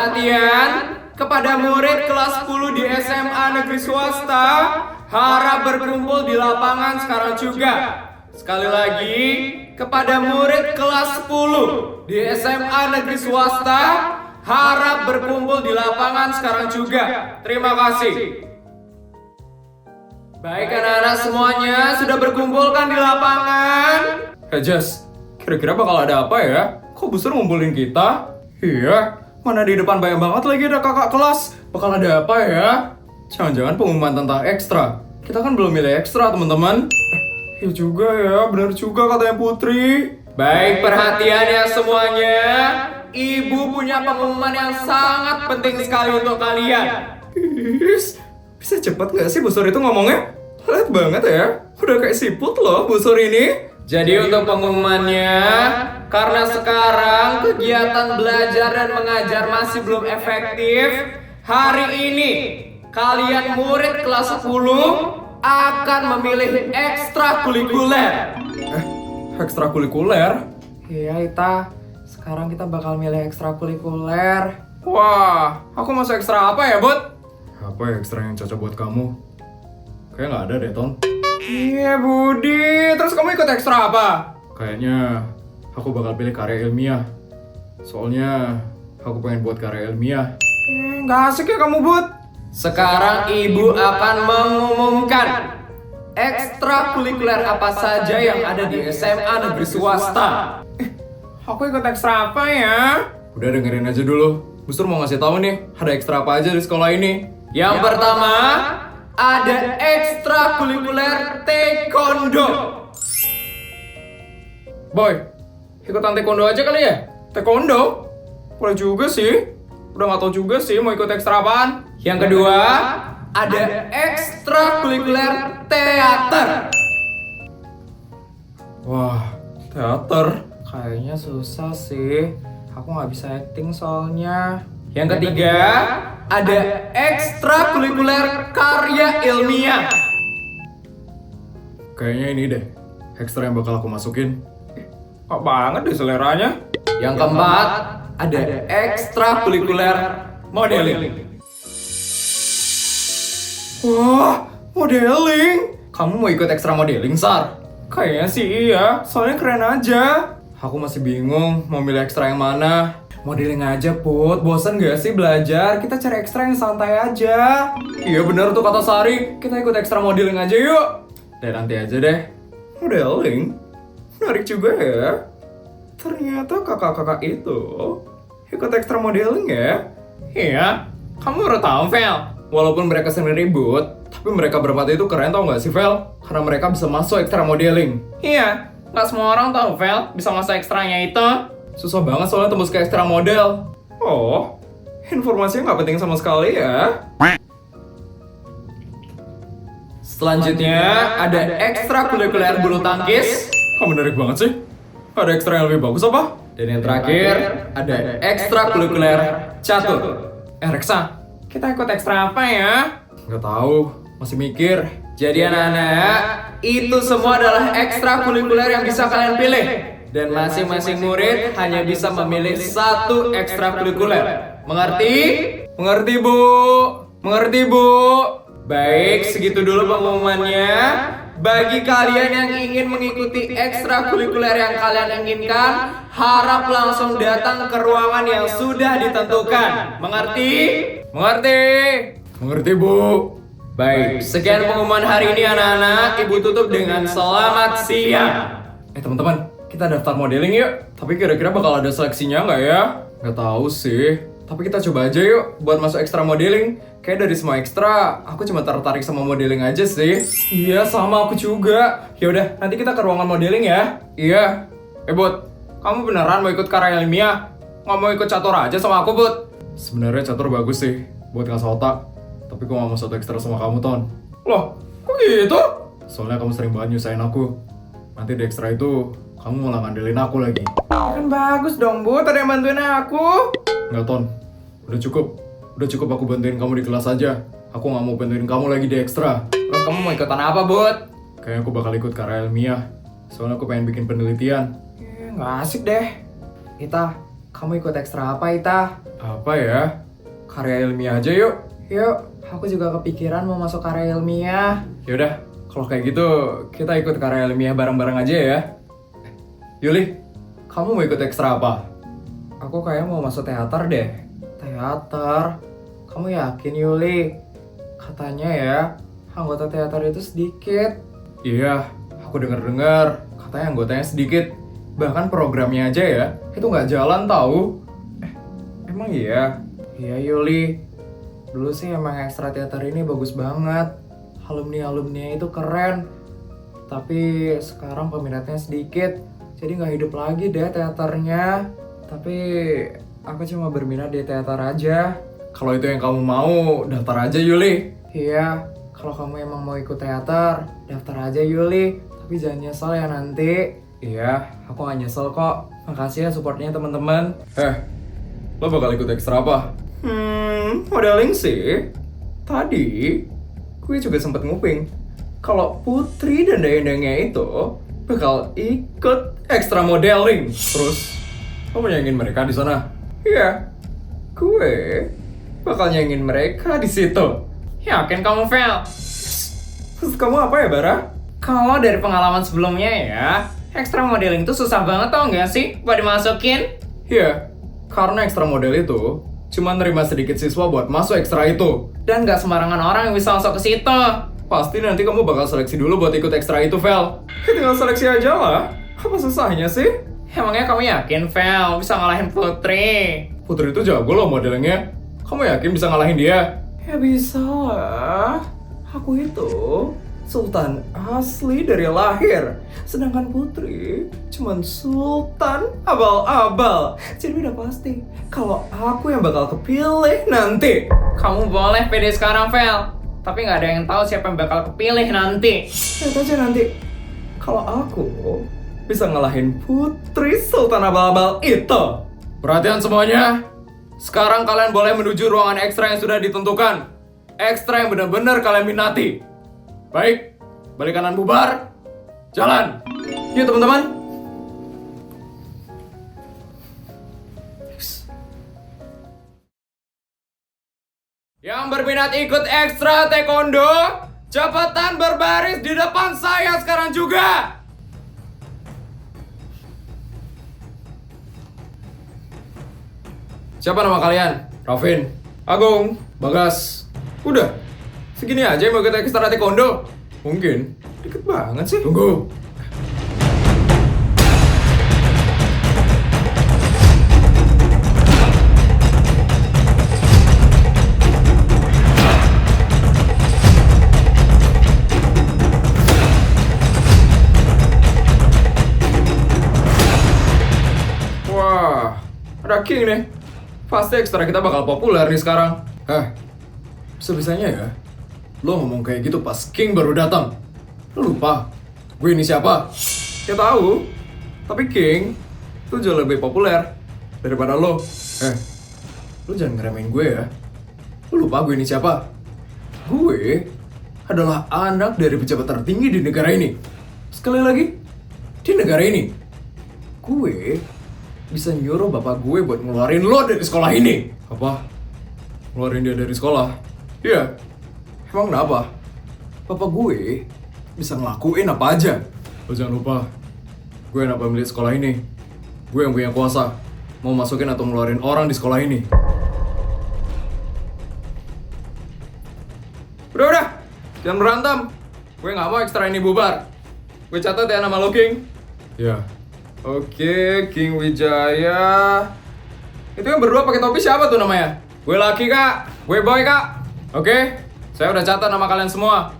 perhatian kepada murid kelas 10 di SMA negeri swasta, harap berkumpul di lapangan sekarang juga. Sekali lagi, kepada murid kelas 10 di SMA negeri swasta, harap berkumpul di lapangan sekarang juga. Terima kasih. Baik anak-anak semuanya, sudah berkumpul kan di lapangan? Jas, kira-kira bakal ada apa ya? Kok Busur ngumpulin kita? Iya, mana di depan banyak banget lagi ada kakak kelas. Bakal ada apa ya? Jangan-jangan pengumuman tentang ekstra. Kita kan belum milih ekstra, teman-teman. Ya juga ya, benar juga katanya Putri. Baik, perhatian ya semuanya. Ibu punya pengumuman yang sangat penting sekali untuk kalian. Bisa cepet gak sih Busur itu ngomongnya? Lihat banget ya, udah kayak siput loh Busur ini. Jadi untuk pengumumannya, karena sekarang kegiatan belajar dan mengajar masih belum efektif, hari ini kalian murid kelas 10 akan memilih ekstrakurikuler. Ekstrakurikuler? Iya Ita, sekarang kita bakal milih ekstrakurikuler. Wah, aku masuk ekstra apa ya Bud? Apa ya ekstra yang cocok buat kamu? Kayaknya nggak ada deh Ton. Iya Budi, terus kamu ikut ekstra apa? Kayaknya aku bakal pilih karya ilmiah. Soalnya aku pengen buat karya ilmiah. Nggak asik ya kamu Bud? Sekarang ibu akan mengumumkan ekstrakurikuler apa saja yang ada di SMA negeri swasta. Aku ikut ekstra apa ya? Udah dengerin aja dulu. Busur mau ngasih tahu nih, ada ekstra apa aja di sekolah ini. Yang pertama, ada ekstrakurikuler taekwondo. Boy, ikutan taekwondo aja kali ya? Taekwondo? Boleh juga sih. Udah gak tau juga sih mau ikut ekstra apaan. Yang kedua, ada ekstrakurikuler teater. Wah, teater? Kayaknya susah sih. Aku gak bisa acting soalnya. Yang ketiga, ada ekstrakurikuler karya ilmiah. Kayaknya ini deh, ekstra yang bakal aku masukin. Kok banget deh seleranya. Yang keempat, ada ekstrakurikuler modeling. Wah, modeling? Kamu mau ikut ekstra modeling, Sar? Kayaknya sih iya, soalnya keren aja. Aku masih bingung mau milih ekstra yang mana. Modeling aja, Put. Bosan gak sih belajar? Kita cari ekstra yang santai aja. Iya bener tuh kata Sari. Kita ikut ekstra modeling aja yuk. Dan nanti aja deh. Modeling? Menarik juga ya. Ternyata kakak-kakak itu ikut ekstra modeling ya. Iya. Kamu baru tahu, Vel. Walaupun mereka sering ribut, tapi mereka berempat itu keren tau gak sih, Vel? Karena mereka bisa masuk ekstra modeling. Iya. Gak semua orang tahu, Vel, bisa masuk ekstranya itu. Susah banget soalnya tembus ke ekstra model. Oh, informasinya gak penting sama sekali ya. Selanjutnya, ada ekstrakurikuler bulu tangkis. Kok menarik banget sih? Ada ekstra yang lebih bagus apa? Dan yang terakhir, ada ekstrakurikuler catur. Reksa, kita ikut ekstra apa ya? Gak tahu, masih mikir. Jadi anak-anak, itu semua adalah ekstrakurikuler yang bisa kalian pilih. Dan masing-masing murid hanya bisa memilih satu ekstrakurikuler. Mengerti? Mengerti, Bu? Mengerti, Bu? Baik, segitu dulu pengumumannya. Bagi kalian yang ingin mengikuti ekstrakurikuler yang kalian inginkan, harap langsung datang ke ruangan yang sudah ditentukan. Mengerti? Mengerti? Mengerti, Bu? Baik, sekian pengumuman hari ini anak-anak. Ibu tutup dengan selamat siang. Teman-teman, kita daftar modeling yuk. Tapi kira-kira bakal ada seleksinya nggak ya? Nggak tahu sih. Tapi kita coba aja yuk buat masuk ekstra modeling. Kayak dari semua ekstra, aku cuma tertarik sama modeling aja sih. Iya, sama aku juga. Ya udah, nanti kita ke ruangan modeling ya. Iya. Bud, kamu beneran mau ikut karya ilmiah? Nggak mau ikut catur aja sama aku, Bud? Sebenarnya catur bagus sih buat ngasah otak. Tapi aku nggak mau satu ekstra sama kamu, Ton. Loh, kok gitu? Soalnya kamu sering banget nyusahin aku. Nanti di ekstra itu kamu malah ngandelin aku lagi. Kan bagus dong, Bu. Tadi yang bantuin aku. Nggak, Ton. Udah cukup. Udah cukup aku bantuin kamu di kelas aja. Aku nggak mau bantuin kamu lagi di ekstra. Terus kamu mau ikutan apa, Bud? Kayaknya aku bakal ikut karya ilmiah. Soalnya aku pengen bikin penelitian. Nggak asik deh. Ita, Kamu ikut ekstra apa, Ita? Apa ya? Karya ilmiah aja yuk. Yuk, aku juga kepikiran mau masuk karya ilmiah. Yaudah, kalau kayak gitu kita ikut karya ilmiah bareng-bareng aja ya. Yuli, kamu mau ikut ekstra apa? Aku kayak mau masuk teater deh. Teater? Kamu yakin, Yuli? Katanya ya, anggota teater itu sedikit. Iya, aku dengar-dengar katanya anggotanya sedikit. Bahkan programnya aja ya, itu nggak jalan tahu. Emang iya? Iya, Yuli. Dulu sih emang ekstra teater ini bagus banget. Alumni-alumninya itu keren. Tapi sekarang peminatnya sedikit. Jadi nggak hidup lagi deh teaternya. Tapi aku cuma berminat di teater aja. Kalau itu yang kamu mau, daftar aja Yuli. Iya, kalau kamu emang mau ikut teater, daftar aja Yuli. Tapi jangan nyesel ya nanti. Iya, aku gak nyesel kok. Makasih ya supportnya teman-teman. Lo bakal ikut ekstra apa? Modeling sih. Tadi, gue juga sempet nguping kalau Putri dan Dayang-Dayangnya itu bakal ikut ekstra modeling. Terus, lo mau nyanyiin mereka di sana? Iya, gue bakal nyanyiin mereka di situ. Yakin kamu, Vel? Maksud kamu apa ya, Bara? Kalau dari pengalaman sebelumnya ya, ekstra modeling itu susah banget tau nggak sih buat dimasukin? Iya, karena ekstra model itu cuma nerima sedikit siswa buat masuk ekstra itu. Dan nggak sembarangan orang yang bisa masuk ke situ. Pasti nanti kamu bakal seleksi dulu buat ikut ekstra itu, Vel. Tinggal seleksi aja lah. Apa susahnya sih? Emangnya kamu yakin, Vel, bisa ngalahin Putri? Putri itu jago loh modelingnya. Kamu yakin bisa ngalahin dia? Ya bisa lah. Aku itu sultan asli dari lahir. Sedangkan Putri cuman sultan abal-abal. Jadi udah pasti kalau aku yang bakal kepilih nanti. Kamu boleh pede sekarang, Vel. Tapi nggak ada yang tahu siapa yang bakal kepilih nanti. Lihat aja nanti. Kalau aku bisa ngalahin Putri sultan abal-abal itu. Perhatian semuanya. Sekarang kalian boleh menuju ruangan ekstra yang sudah ditentukan. Ekstra yang benar-benar kalian minati. Baik, balik kanan bubar. Jalan. Yuk teman-teman. Yang berminat ikut ekstra taekwondo, cepetan berbaris di depan saya sekarang juga. Siapa nama kalian? Rafin, Agung, Bagas. Udah, segini aja yang mau ikut ekstra taekwondo. Mungkin, dikit banget sih. Tunggu. Wah, ada King nih. Pasti ekstra kita bakal populer nih sekarang. Sebisanya ya, lo ngomong kayak gitu pas King baru datang. Lo lupa, gue ini siapa? Ya tahu, tapi King tuh jauh lebih populer daripada lo. Lo jangan ngeremehin gue ya. Lo lupa gue ini siapa? Gue adalah anak dari pejabat tertinggi di negara ini. Sekali lagi, di negara ini. Gue bisa nyuruh bapak gue buat ngeluarin lo dari sekolah ini. Apa? Ngeluarin dia dari sekolah? Iya. Emang kenapa? Bapak gue bisa ngelakuin apa aja. Lo jangan lupa, gue yang pemilik sekolah ini. Gue yang punya kuasa mau masukin atau ngeluarin orang di sekolah ini. Udah, jangan berantem. Gue nggak mau ekstra ini bubar. Gue catat ya nama lo, King. Ya. Oke, King Wijaya. Itu yang berdua pakai topi siapa tuh namanya? Gue Laki, Kak. Gue Boy, Kak. Oke, saya udah catat nama kalian semua.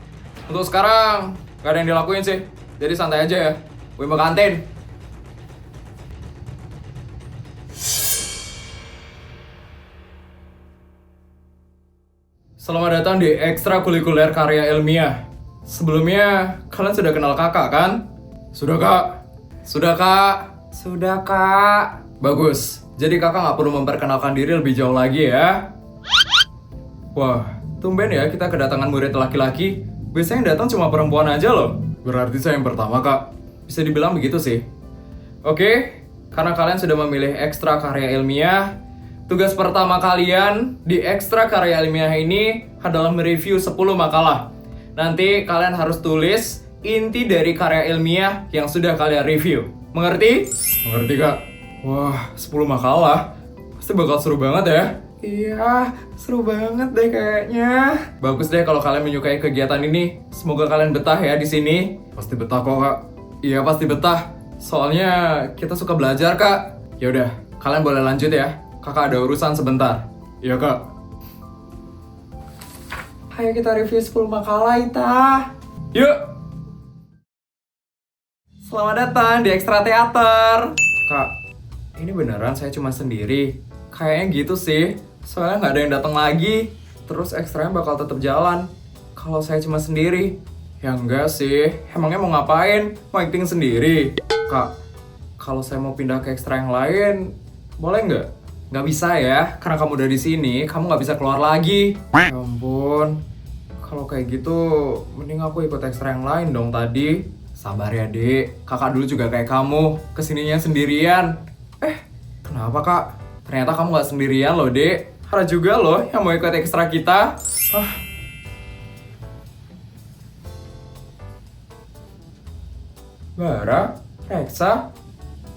Untuk sekarang, gak ada yang dilakuin sih. Jadi santai aja ya. Gue mau kantin. Selamat datang di ekstrakurikuler karya ilmiah. Sebelumnya, kalian sudah kenal kakak kan? Sudah, Kak. Sudah, Kak. Sudah, Kak. Bagus. Jadi kakak nggak perlu memperkenalkan diri lebih jauh lagi ya. Wah, tumben ya kita kedatangan murid laki-laki. Biasanya yang datang cuma perempuan aja loh. Berarti saya yang pertama, Kak. Bisa dibilang begitu sih. Oke, karena kalian sudah memilih ekstra karya ilmiah. Tugas pertama kalian di ekstra karya ilmiah ini adalah mereview 10 makalah. Nanti kalian harus tulis inti dari karya ilmiah yang sudah kalian review. Mengerti? Mengerti, Kak. Wah, 10 makalah. Pasti bakal seru banget ya. Iya, seru banget deh kayaknya. Bagus deh kalau kalian menyukai kegiatan ini. Semoga kalian betah ya di sini. Pasti betah kok, Kak. Iya, pasti betah. Soalnya kita suka belajar, Kak. Ya udah, kalian boleh lanjut ya. Kakak ada urusan sebentar. Iya, Kak. Ayo kita review 10 makalah, Ita. Yuk. Selamat datang di Ekstra Teater. Kak, ini beneran saya cuma sendiri? Kayaknya gitu sih. Soalnya nggak ada yang datang lagi. Terus ekstranya bakal tetap jalan kalau saya cuma sendiri? Ya enggak sih. Emangnya mau ngapain? Mau acting sendiri? Kak, kalau saya mau pindah ke ekstra yang lain, boleh nggak? Nggak bisa ya, karena kamu udah di sini, kamu nggak bisa keluar lagi. Ya ampun, kalau kayak gitu, mending aku ikut ekstra yang lain dong tadi. Sabar ya, Dek. Kakak dulu juga kayak kamu, kesininya sendirian. Kenapa, Kak? Ternyata kamu nggak sendirian loh, Dek. Ada juga loh yang mau ikut ekstra kita. Bara, Reksa,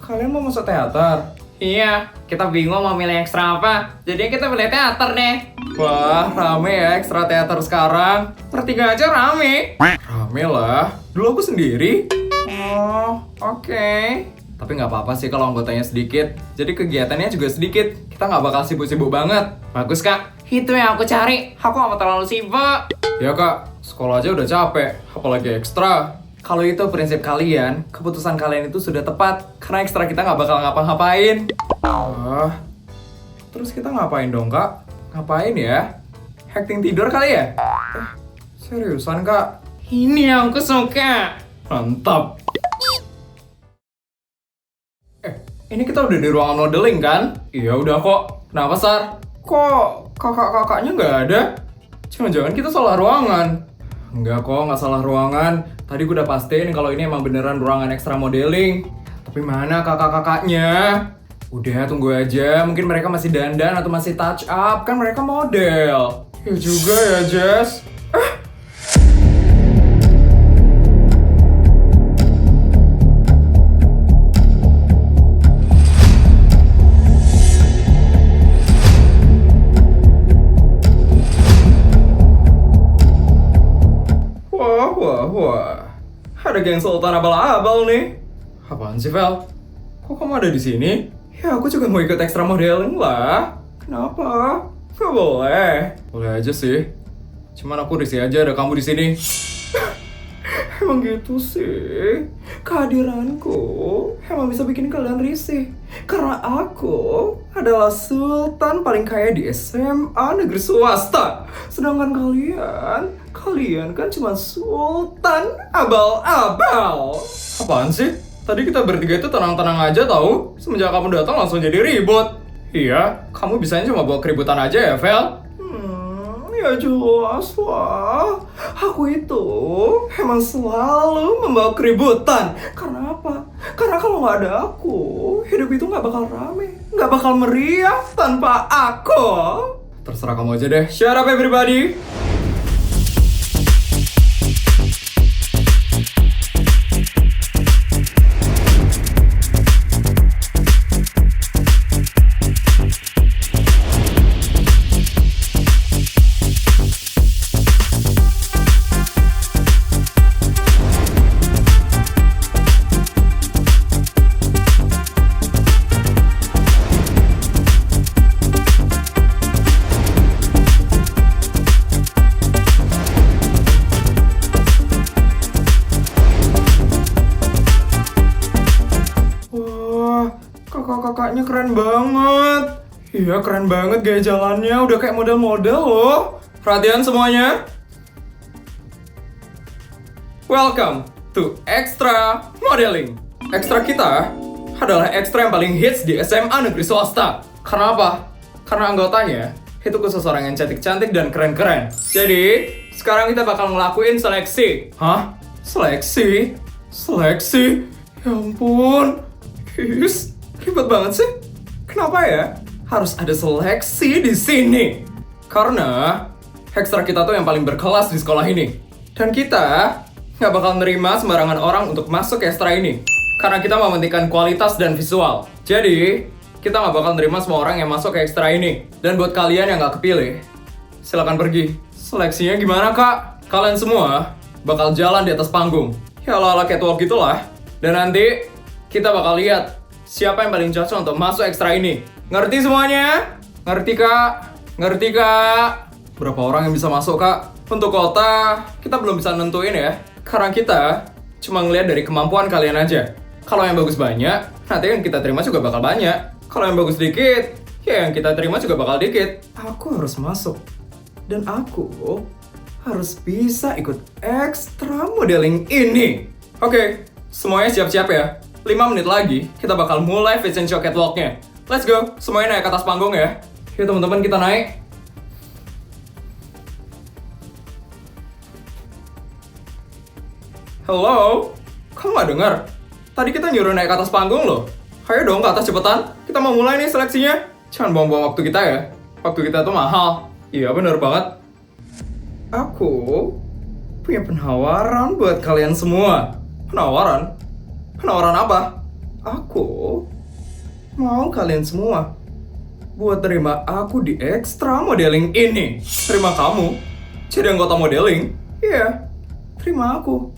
kalian mau masuk teater? Iya, kita bingung mau milih ekstra apa. Jadi kita pilih teater deh. Wah, rame ya ekstra teater sekarang. Bertiga aja rame. Rame lah. Dulu aku sendiri. Oh, oke. Tapi nggak apa-apa sih kalau anggotanya sedikit. Jadi kegiatannya juga sedikit. Kita nggak bakal sibuk-sibuk banget. Bagus, Kak. Itu yang aku cari. Aku nggak mau terlalu sibuk. Ya, Kak. Sekolah aja udah capek. Apalagi ekstra. Kalau itu prinsip kalian, keputusan kalian itu sudah tepat. Karena ekstra kita nggak bakal ngapa-ngapain. Terus kita ngapain dong, Kak? Ngapain ya? Acting tidur kali ya? Seriusan, Kak? Ini yang aku suka. Mantap. Ini kita udah di ruangan modeling kan? Iya udah kok. Kenapa, Sar? Kok kakak-kakaknya nggak ada? Jangan-jangan kita salah ruangan. Enggak kok, nggak salah ruangan. Tadi gue udah pastiin kalau ini emang beneran ruangan ekstra modeling. Tapi mana kakak-kakaknya? Udah, tunggu aja. Mungkin mereka masih dandan atau masih touch up. Kan mereka model. Ya juga ya, Jess. Wah. Ada geng Sultan abal-abal nih. Apaan sih, Vel? Kok kamu ada di sini? Ya, aku juga mau ikut ekstra modeling lah. Kenapa? Gak boleh. Boleh aja sih. Cuman aku risih aja ada kamu di sini. Emang gitu sih. Kehadiranku emang bisa bikin kalian risih. Karena aku adalah sultan paling kaya di SMA negeri swasta. Sedangkan kalian kan cuma sultan abal-abal. Apaan sih? Tadi kita bertiga itu tenang-tenang aja tahu. Semenjak kamu datang langsung jadi ribut. Iya, kamu bisanya cuma bawa keributan aja ya, Vel? Ya jelas lah. Aku itu emang selalu membawa keributan. Karena apa? Karena kalau nggak ada aku, hidup itu nggak bakal rame, nggak bakal meriah tanpa aku. Terserah kamu aja deh. Shut up everybody. Kakak-kakaknya keren banget. Iya, keren banget gaya jalannya. Udah kayak model-model loh. Perhatian semuanya. Welcome to Extra Modeling. Ekstra kita adalah ekstra yang paling hits di SMA negeri swasta. Karena apa? Karena anggotanya itu khusus orang yang cantik-cantik dan keren-keren. Jadi, sekarang kita bakal ngelakuin seleksi. Hah? Seleksi? Seleksi? Ya ampun. Ribet banget sih. Kenapa ya? Harus ada seleksi di sini. Karena ekstra kita tuh yang paling berkelas di sekolah ini. Dan kita nggak bakal nerima sembarangan orang untuk masuk ke ekstra ini. Karena kita mementingkan kualitas dan visual. Jadi, kita nggak bakal nerima semua orang yang masuk ke ekstra ini. Dan buat kalian yang nggak kepilih, silakan pergi. Seleksinya gimana, Kak? Kalian semua bakal jalan di atas panggung. Ya ala-ala catwalk gitulah. Dan nanti kita bakal lihat siapa yang paling cocok untuk masuk ekstra ini. Ngerti semuanya? Ngerti, Kak? Ngerti, Kak? Berapa orang yang bisa masuk, Kak? Untuk kota, kita belum bisa nentuin ya. Karena kita cuma ngeliat dari kemampuan kalian aja. Kalau yang bagus banyak, nanti yang kita terima juga bakal banyak. Kalau yang bagus dikit, ya yang kita terima juga bakal dikit. Aku harus masuk. Dan aku harus bisa ikut ekstra modeling ini. Oke, semuanya siap-siap ya. 5 menit lagi, kita bakal mulai fashion show catwalk-nya. Let's go, semuanya naik ke atas panggung ya. Yuk teman-teman, kita naik. Halo? Kamu gak dengar? Tadi kita nyuruh naik ke atas panggung loh. Ayo dong ke atas cepetan. Kita mau mulai nih seleksinya. Jangan buang-buang waktu kita ya. Waktu kita tuh mahal. Iya bener banget. Aku punya penawaran buat kalian semua. Penawaran? Penawaran apa? Aku mau kalian semua buat terima aku di ekstra modeling ini. Terima kamu jadi anggota modeling? Iya, terima aku.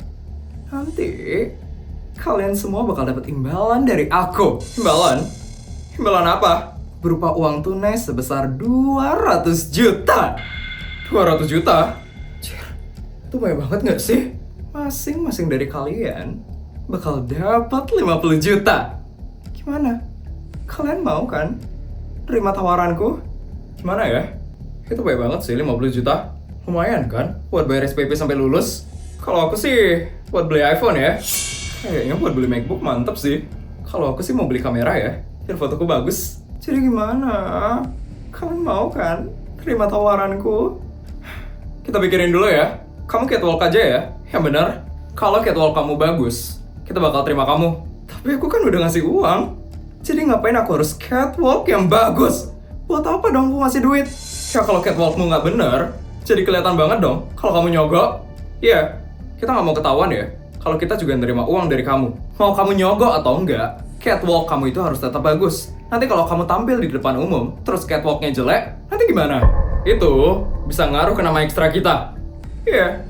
Nanti kalian semua bakal dapat imbalan dari aku. Imbalan? Imbalan apa? Berupa uang tunai sebesar 200 juta. 200 juta? Cir, itu banyak banget gak sih? Masing-masing dari kalian bakal dapat 50 juta. Gimana? Kalian mau kan terima tawaranku? Gimana ya? Itu banyak banget sih 50 juta. Lumayan kan buat bayar SPP sampai lulus. Kalau aku sih buat beli iPhone ya. Kayaknya buat beli MacBook mantep sih. Kalau aku sih mau beli kamera ya, biar fotoku bagus. Jadi gimana? Kalian mau kan terima tawaranku? Kita pikirin dulu ya. Kamu catwalk aja ya, yang benar. Kalau catwalk kamu bagus, kita bakal terima kamu. Tapi aku kan udah ngasih uang. Jadi ngapain aku harus catwalk yang bagus? Buat apa dong aku ngasih duit? Ya kalau catwalkmu nggak bener, jadi kelihatan banget dong kalau kamu nyogok. Iya, kita nggak mau ketahuan ya. Kalau kita juga nerima uang dari kamu. Mau kamu nyogok atau enggak, catwalk kamu itu harus tetap bagus. Nanti kalau kamu tampil di depan umum, terus catwalknya jelek, nanti gimana? Itu bisa ngaruh ke nama ekstra kita. Iya,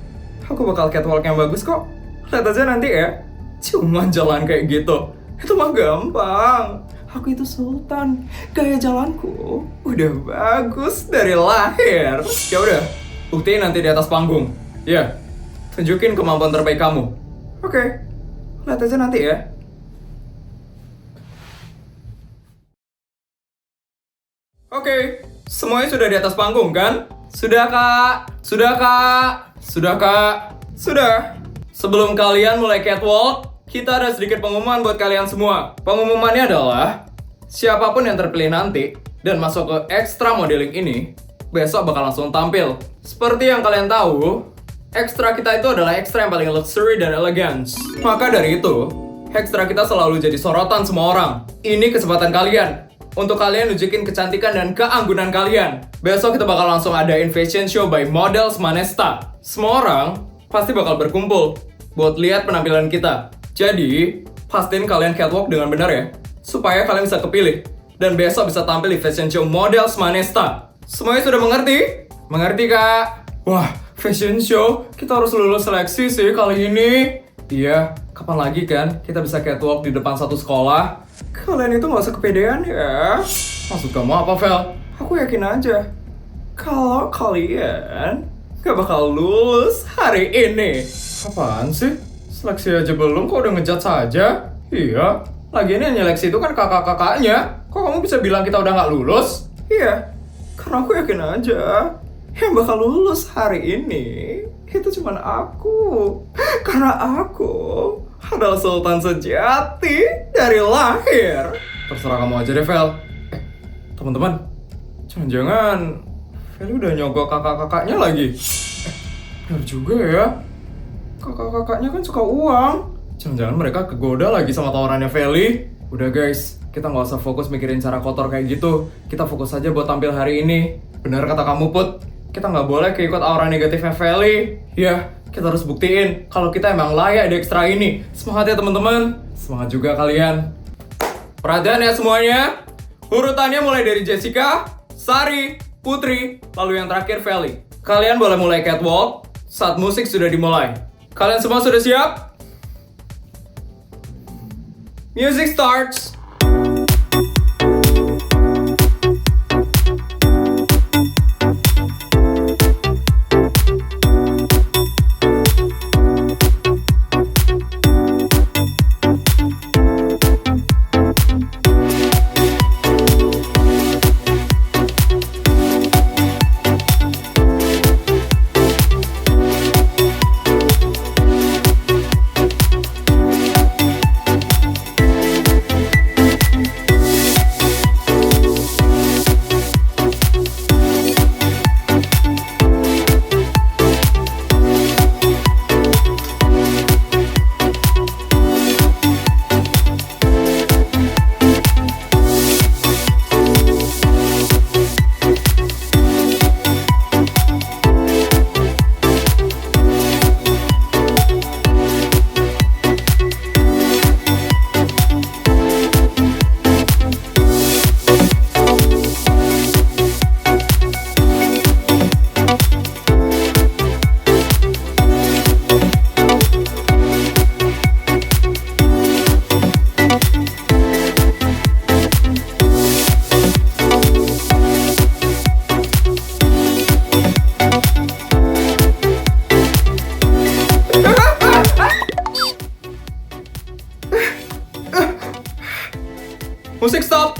aku bakal catwalk yang bagus kok. Lihat aja nanti ya. Cuman jalan kayak gitu, itu mah gampang. Aku itu sultan, gaya jalanku udah bagus dari lahir. Ya udah, buktiin nanti di atas panggung. Ya, tunjukin kemampuan terbaik kamu. Oke, lihat aja nanti ya. Oke, semuanya sudah di atas panggung kan? Sudah kak? Sudah kak? Sudah kak? Sudah. Sebelum kalian mulai catwalk, kita ada sedikit pengumuman buat kalian semua. Pengumumannya adalah, siapapun yang terpilih nanti dan masuk ke ekstra modeling ini, besok bakal langsung tampil. Seperti yang kalian tahu, ekstra kita itu adalah ekstra yang paling luxury dan elegance. Maka dari itu, ekstra kita selalu jadi sorotan semua orang. Ini kesempatan kalian untuk kalian nunjukin kecantikan dan keanggunan kalian. Besok kita bakal langsung adain fashion show by Models Manesta. Semua orang pasti bakal berkumpul buat lihat penampilan kita. Jadi, pastiin kalian catwalk dengan benar ya, supaya kalian bisa kepilih dan besok bisa tampil di fashion show Models Manesta. Semuanya sudah mengerti? Mengerti kak? Wah, fashion show, kita harus lulus seleksi sih kali ini. Iya, kapan lagi kan kita bisa catwalk di depan satu sekolah? Kalian itu gak usah kepedean ya. Maksud kamu apa, Vel? Aku yakin aja kalau kalian gak bakal lulus hari ini. Apaan sih? Seleksi aja belum, kok udah ngejat saja? Iya, lagian yang nyeleksi itu kan kakak-kakaknya. Kok kamu bisa bilang kita udah gak lulus? Iya, karena aku yakin aja yang bakal lulus hari ini itu cuman aku. Karena aku adalah sultan sejati dari lahir. Terserah kamu aja deh, Vel. Teman-teman, jangan-jangan Vel udah nyogok kakak-kakaknya lagi. Benar juga ya. Kakak-kakaknya kan suka uang. Jangan-jangan mereka kegoda lagi sama tawarannya Feli. Udah guys, kita nggak usah fokus mikirin cara kotor kayak gitu. Kita fokus aja buat tampil hari ini. Bener kata kamu, Put. Kita nggak boleh keikut aura negatifnya Feli. Ya, kita harus buktiin kalau kita emang layak di ekstra ini. Semangat ya teman-teman. Semangat juga kalian. Perhatian ya semuanya. Urutannya mulai dari Jessica, Sari, Putri, lalu yang terakhir Feli. Kalian boleh mulai catwalk saat musik sudah dimulai. Kalian semua sudah siap? Music starts. Musik stop.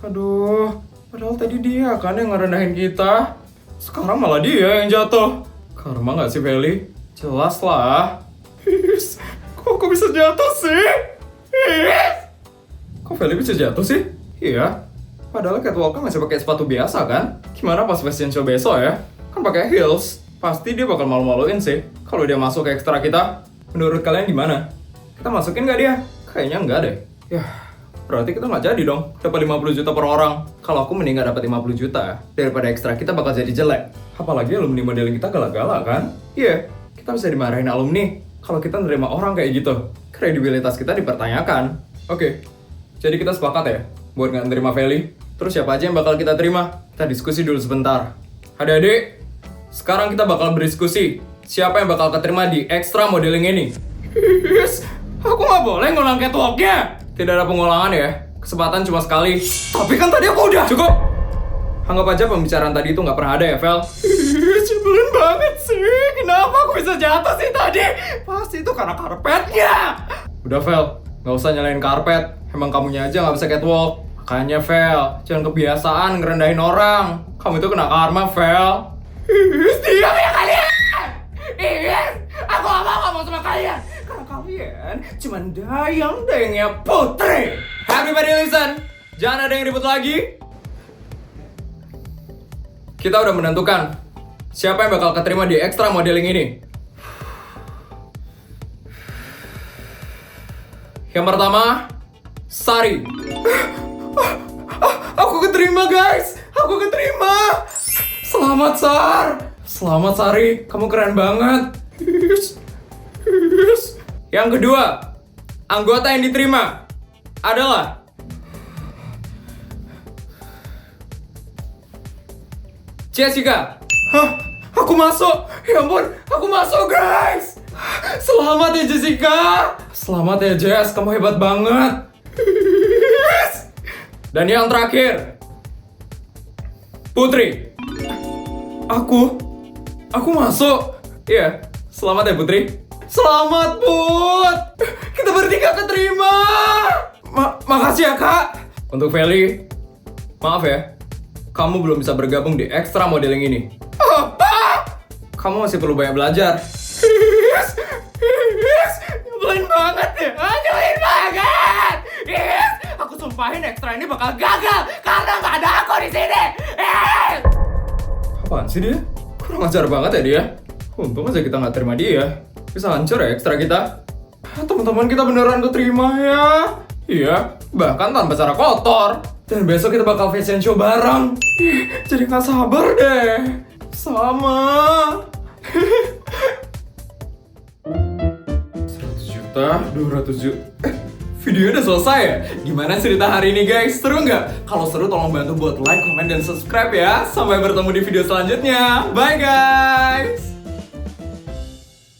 Aduh, padahal tadi dia kan yang ngerendahin kita. Sekarang malah dia yang jatuh. Karma nggak sih, Feli? Jelas lah. Kok bisa jatuh sih? Kok Feli bisa jatuh sih? Iya. Padahal catwalk masih pakai sepatu biasa kan? Gimana pas fashion show besok ya? Kan pakai heels. Pasti dia bakal malu-maluin sih kalau dia masuk ke ekstra kita. Menurut kalian gimana? Kita masukin nggak dia? Kayaknya nggak deh. Yah, berarti kita nggak jadi dong dapat 50 juta per orang. Kalau aku mending nggak dapat 50 juta daripada ekstra kita bakal jadi jelek. Apalagi alumni modeling kita galak-galak kan? Iya, kita bisa dimarahin alumni kalau kita nerima orang kayak gitu. Kredibilitas kita dipertanyakan. Oke, jadi kita sepakat ya buat nggak nerima Feli. Terus siapa aja yang bakal kita terima? Kita diskusi dulu sebentar. Adik-adik, sekarang kita bakal berdiskusi siapa yang bakal keterima di ekstra modeling ini. Aku nggak boleh ngulang catwalknya. Tidak ada pengulangan ya. Kesempatan cuma sekali. Tapi kan tadi aku udah. Cukup. Anggap aja pembicaraan tadi itu nggak pernah ada ya, Vel. Cebelin banget sih. Kenapa aku bisa jatuh sih tadi? Pasti itu karena karpetnya. Udah, Vel. Nggak usah nyalain karpet. Emang kamunya aja nggak bisa catwalk. Makanya, Vel, jangan kebiasaan ngerendahin orang. Kamu itu kena karma, Vel. Diam ya kalian! Aku gak mau ngomong sama kalian. Karena kalian cuman dayang-dayangnya Putri. Everybody listen. Jangan ada yang ribut lagi. Kita udah menentukan siapa yang bakal keterima di ekstra modeling ini. Yang pertama, Sari. Aku keterima, guys. Aku keterima. Selamat, Sar. Selamat, Sari. Kamu keren banget. Yang kedua, anggota yang diterima adalah Jessica. Hah? Aku masuk. Ya ampun, aku masuk, guys. Selamat ya, Jessica. Selamat ya, Jess. Kamu hebat banget. Dan yang terakhir, Putri. Aku masuk. Iya, selamat ya, Putri. Selamat, Put. Kita bertiga keterima. Makasih ya, Kak. Untuk Feli, maaf ya, kamu belum bisa bergabung di ekstra modeling ini. Kamu masih perlu banyak belajar. Nyebelin banget ya. Nyebelin banget. Aku sumpahin ekstra ini bakal gagal karena nggak ada aku di sini. Apaan sih dia? Kurang ajar banget ya dia. Untung aja kita nggak terima dia. Bisa hancur ya ekstra kita. Teman-teman kita beneran keterima ya. Iya, bahkan tanpa cara kotor. Dan besok kita bakal fashion show bareng. Jadi nggak sabar deh. Sama. 100 juta, 200 juta. Videonya udah selesai ya? Gimana cerita hari ini guys? Seru nggak? Kalau seru tolong bantu buat like, comment, dan subscribe ya. Sampai bertemu di video selanjutnya. Bye guys!